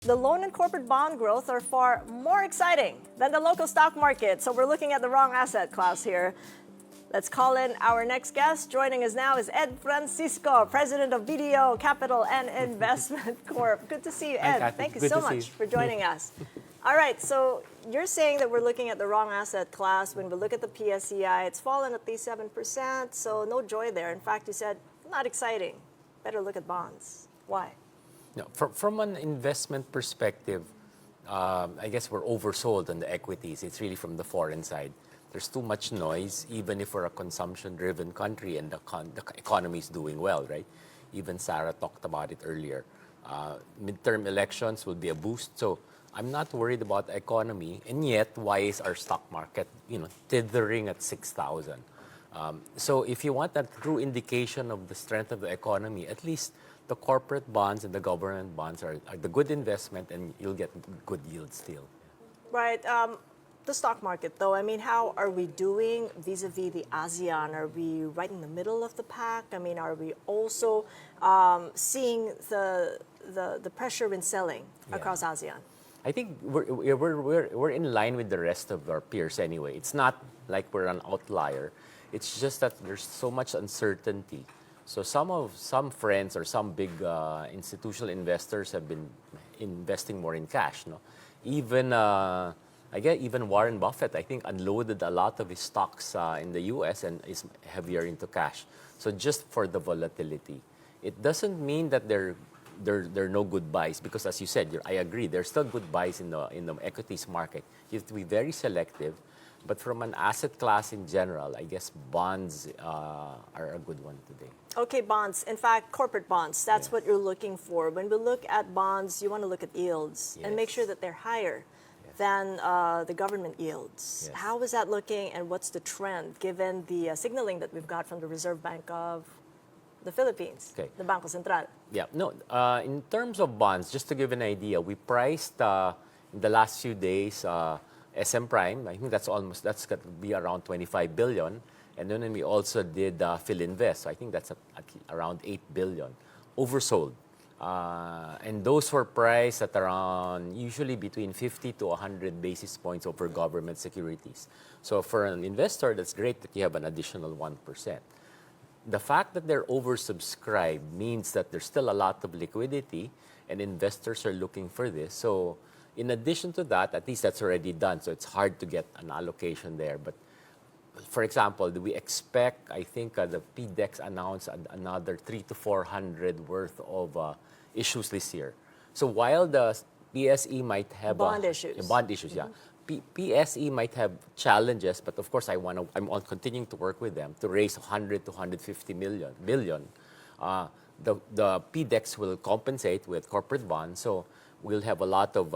The loan and corporate bond growth are far more exciting than the local stock market, so we're looking at the wrong asset class here. Let's call in our next guest. Joining us now is Ed Francisco, President of BDO Capital and Investment Corp. Good to see you, Ed. Hi, Thank you so much for joining us. All right, so you're saying that we're looking at the wrong asset class. When we look at the PSEI, it's fallen at least 7%, so no joy there. In fact, you said, not exciting. Better look at bonds. Why? No, from an investment perspective, I guess we're oversold on the equities. It's really from the foreign side. There's too much noise, even if we're a consumption-driven country and the economy is doing well, right? Even Sarah talked about it earlier. Midterm elections will be a boost. So I'm not worried about the economy. And yet, why is our stock market, tethering at 6,000? So if you want that true indication of the strength of the economy, at least the corporate bonds and the government bonds are the good investment, and you'll get good yield still. Right. The stock market, though, I mean, how are we doing vis-a-vis the ASEAN? Are we right in the middle of the pack? I mean, are we also seeing the pressure in selling across ASEAN? I think we're in line with the rest of our peers anyway. It's not like we're an outlier. It's just that there's so much uncertainty. So some friends or some big institutional investors have been investing more in cash. No, even even Warren Buffett, I think, unloaded a lot of his stocks in the U.S. and is heavier into cash. So just for the volatility, it doesn't mean that there are no good buys, because as you said, I agree, there's still good buys in the equities market. You have to be very selective. But from an asset class in general, I guess bonds are a good one today. Okay, bonds. In fact, corporate bonds, that's what you're looking for. When we look at bonds, you want to look at yields and make sure that they're higher than the government yields. How is that looking, and what's the trend, given the signaling that we've got from the Reserve Bank of the Philippines, the Bangko Sentral? Yeah, no, in terms of bonds, just to give an idea, we priced in the last few days SM Prime. I think that's going to be around 25 billion. And then we also did Philinvest. So I think that's at around 8 billion. Oversold. And those were priced at around usually between 50 to 100 basis points over government securities. So for an investor, that's great that you have an additional 1%. The fact that they're oversubscribed means that there's still a lot of liquidity and investors are looking for this. So in addition to that, at least that's already done, so it's hard to get an allocation there. But for example, do we expect, I think the PDEX announced another 300 to 400 worth of issues this year. So while the PSE might have bond issues, PSE might have challenges, but of course I'm continuing to work with them to raise 100 to 150 billion. The PDEX will compensate with corporate bonds. So we'll have a lot of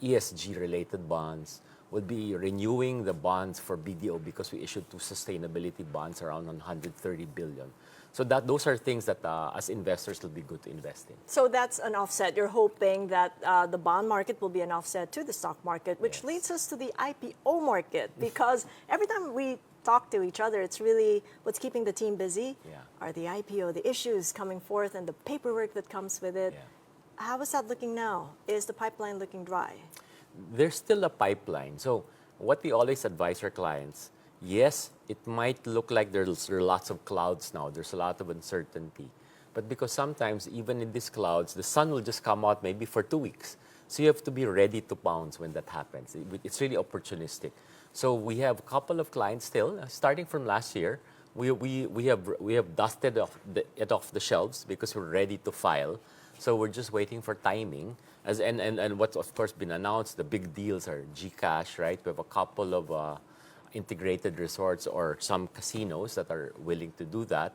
ESG-related bonds. We'll be renewing the bonds for BDO because we issued 2 sustainability bonds around 130 billion. So those are things that as investors will be good to invest in. So that's an offset. You're hoping that the bond market will be an offset to the stock market, which leads us to the IPO market, because every time we talk to each other, it's really what's keeping the team busy are the IPO, the issues coming forth and the paperwork that comes with it. How is that looking now? Is the pipeline looking dry? There's still a pipeline. So what we always advise our clients, yes, it might look like there are lots of clouds now. There's a lot of uncertainty. But because sometimes, even in these clouds, the sun will just come out maybe for 2 weeks. So you have to be ready to pounce when that happens. It's really opportunistic. So we have a couple of clients still, starting from last year. We have dusted it off the shelves because we're ready to file. So we're just waiting for timing. And what's of course been announced, the big deals are GCash, right? We have a couple of integrated resorts or some casinos that are willing to do that.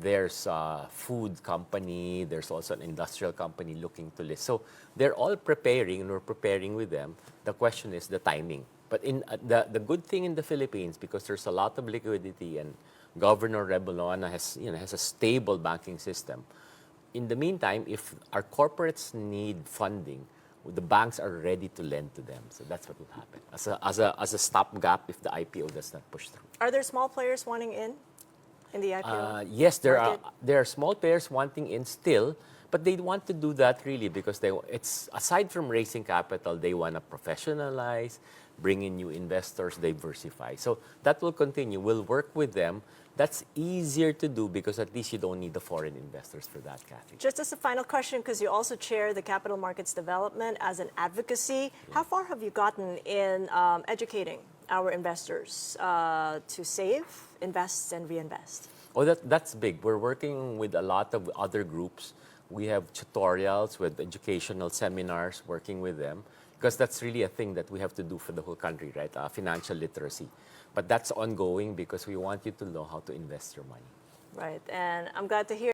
There's a food company. There's also an industrial company looking to list. So they're all preparing, and we're preparing with them. The question is the timing. But the good thing in the Philippines, because there's a lot of liquidity and Governor Rebulon has a stable banking system. In the meantime, if our corporates need funding, the banks are ready to lend to them. So that's what will happen as a stopgap if the IPO does not push through. Are there small players wanting in the IPO? Yes, there are small players wanting in still, But they want to do that really because it's aside from raising capital, they want to professionalize, bring in new investors, diversify. So that will continue. We'll work with them. That's easier to do because at least you don't need the foreign investors for that, Kathy. Just as a final question, because you also chair the capital markets development as an advocacy, how far have you gotten in educating our investors to save, invest, and reinvest? Oh, that's big. We're working with a lot of other groups. We have tutorials with educational seminars, working with them, because that's really a thing that we have to do for the whole country, right? Financial literacy. But that's ongoing because we want you to know how to invest your money. Right, and I'm glad to hear